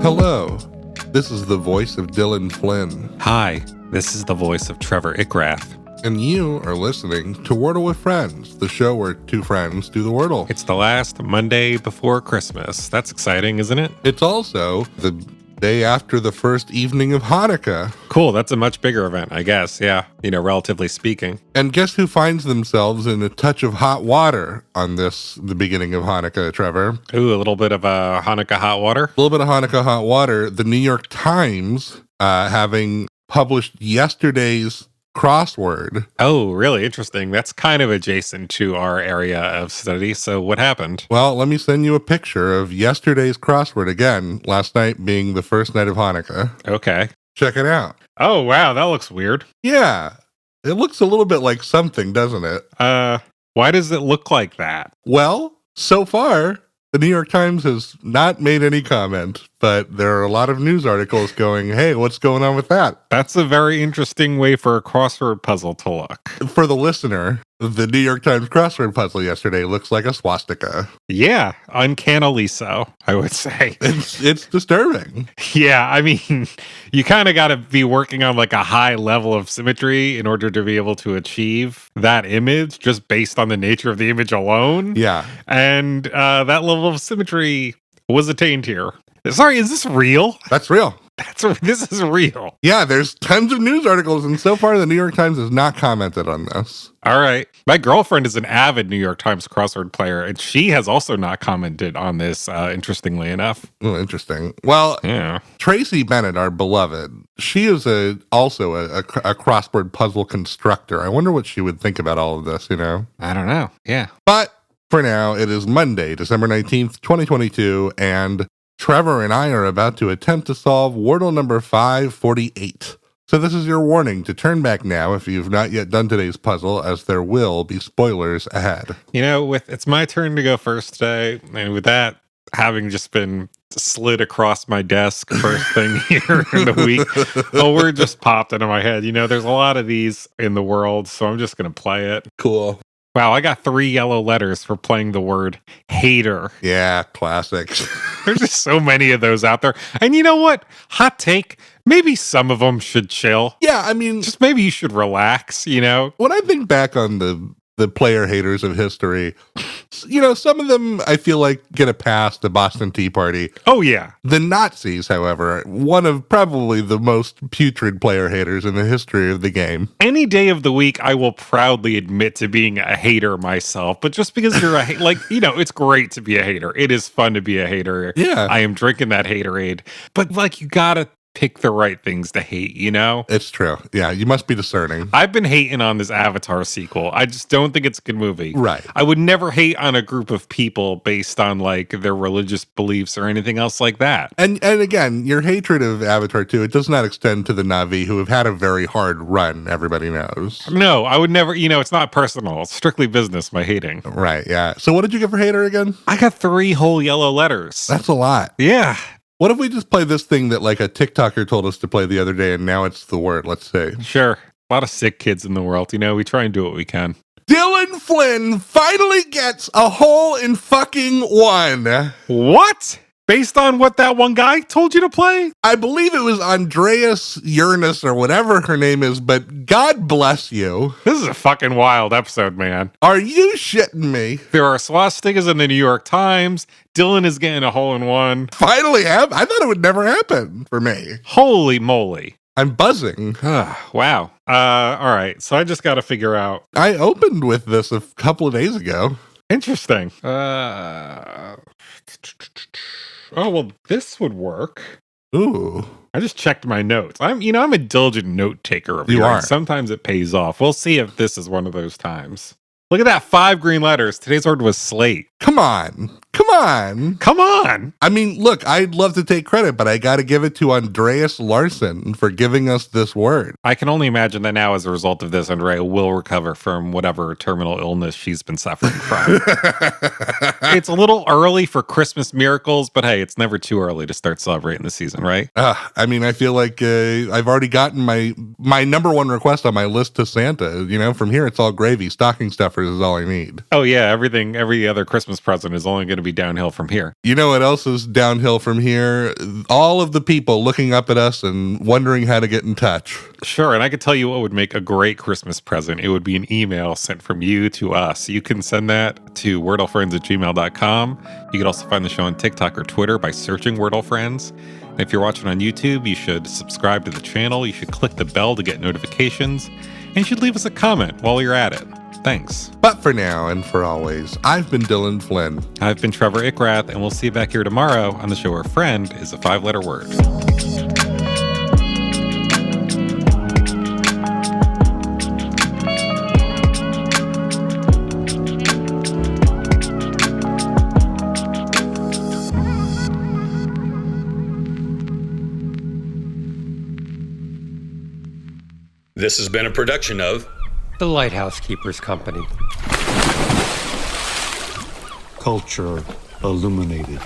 Hello, this is the voice of Dylan Flynn. Hi, this is the voice of Trevor Ickrath. And you are listening to Wordle Friends, the show where two friends do the Wordle. It's the last Monday before Christmas. That's exciting, isn't it? It's also the day after the first evening of Hanukkah. Cool, that's a much bigger event, I guess. Yeah, relatively speaking. And guess who finds themselves in a touch of hot water on the beginning of Hanukkah, Trevor? Ooh, a little bit of Hanukkah hot water. A little bit of Hanukkah hot water. The New York Times, having published yesterday's crossword. Oh, really interesting. That's kind of adjacent to our area of study. So what happened? Well, let me send you a picture of yesterday's crossword again, last night being the first night of Hanukkah. Okay. Check it out. Oh, wow. That looks weird. Yeah. It looks a little bit like something, doesn't it? Why does it look like that? Well, so far, the New York Times has not made any comment, but there are a lot of news articles going, hey, what's going on with that? That's a very interesting way for a crossword puzzle to look. For the listener, the New York Times crossword puzzle yesterday looks like a swastika. Yeah, uncannily so, I would say. It's disturbing. Yeah, I mean, you kind of got to be working on like a high level of symmetry in order to be able to achieve that image just based on the nature of the image alone. Yeah. And that level of symmetry was attained here. Sorry, is this real? That's real. This is real. Yeah, there's tons of news articles, and so far the New York Times has not commented on this. All right. My girlfriend is an avid New York Times crossword player, and she has also not commented on this, interestingly enough. Oh, interesting. Well, yeah. Tracy Bennett, our beloved, she is also a crossword puzzle constructor. I wonder what she would think about all of this, I don't know. Yeah. But for now, it is Monday, December 19th, 2022, and Trevor and I are about to attempt to solve Wordle number 548. So this is your warning to turn back now if you've not yet done today's puzzle, as there will be spoilers ahead. It's my turn to go first today, and with that having just been slid across my desk first thing here in the week, a word just popped into my head. There's a lot of these in the world, so I'm just going to play it. Cool. Wow, I got 3 yellow letters for playing the word hater. Yeah, classic. There's just so many of those out there. And you know what? Hot take, maybe some of them should chill. Yeah, I mean, just maybe you should relax, When I think back on the player haters of history, some of them I feel like get a pass. The Boston Tea Party. Oh, yeah. The Nazis, however, one of probably the most putrid player haters in the history of the game. Any day of the week, I will proudly admit to being a hater myself. But just because you're it's great to be a hater. It is fun to be a hater. Yeah. I am drinking that haterade. But you gotta pick the right things to hate, It's true. Yeah, you must be discerning. I've been hating on this Avatar sequel. I just don't think it's a good movie. Right. I would never hate on a group of people based on their religious beliefs or anything else like that. And again, your hatred of Avatar 2, it does not extend to the Na'vi, who have had a very hard run, everybody knows. No, I would never, it's not personal. It's strictly business, my hating. Right, yeah. So what did you get for hater again? I got 3 whole yellow letters. That's a lot. Yeah. What if we just play this thing that a TikToker told us to play the other day, and now it's the word? Let's see. Sure. A lot of sick kids in the world. We try and do what we can. Dylan Flynn finally gets a hole in fucking one. What? Based on what that one guy told you to play? I believe it was Andreas Uranus or whatever her name is, but God bless you. This is a fucking wild episode, man. Are you shitting me? There are swastikas in the New York Times. Dylan is getting a hole in one. Finally happened. I thought it would never happen for me. Holy moly. I'm buzzing. Wow. All right. So I just got to figure out. I opened with this a couple of days ago. Interesting. Oh, well, this would work. Ooh. I just checked my notes. I'm a diligent note taker over you here. Are. Sometimes it pays off. We'll see if this is one of those times. Look at that, 5 green letters. Today's word was slate. Come on. I mean, look, I'd love to take credit, but I got to give it to Andreas Larson for giving us this word. I can only imagine that now, as a result of this, Andrea will recover from whatever terminal illness she's been suffering from. It's a little early for Christmas miracles, but hey, it's never too early to start celebrating the season, right? I mean, I feel like I've already gotten my number one request on my list to Santa. From here, it's all gravy, stocking stuffers. wrappers is all I need. Oh, yeah. Every other Christmas present is only going to be downhill from here. You know what else is downhill from here? All of the people looking up at us and wondering how to get in touch. Sure. And I could tell you what would make a great Christmas present. It would be an email sent from you to us. You can send that to wordlefriends@gmail.com. You can also find the show on TikTok or Twitter by searching Wordle Friends. And if you're watching on YouTube, you should subscribe to the channel. You should click the bell to get notifications. And you should leave us a comment while you're at it. Thanks. But for now and for always, I've been Dylan Flynn. I've been Trevor Ickrath, and we'll see you back here tomorrow on the show where friend is a 5-letter word. This has been a production of The Lighthouse Keepers Company. Culture illuminated.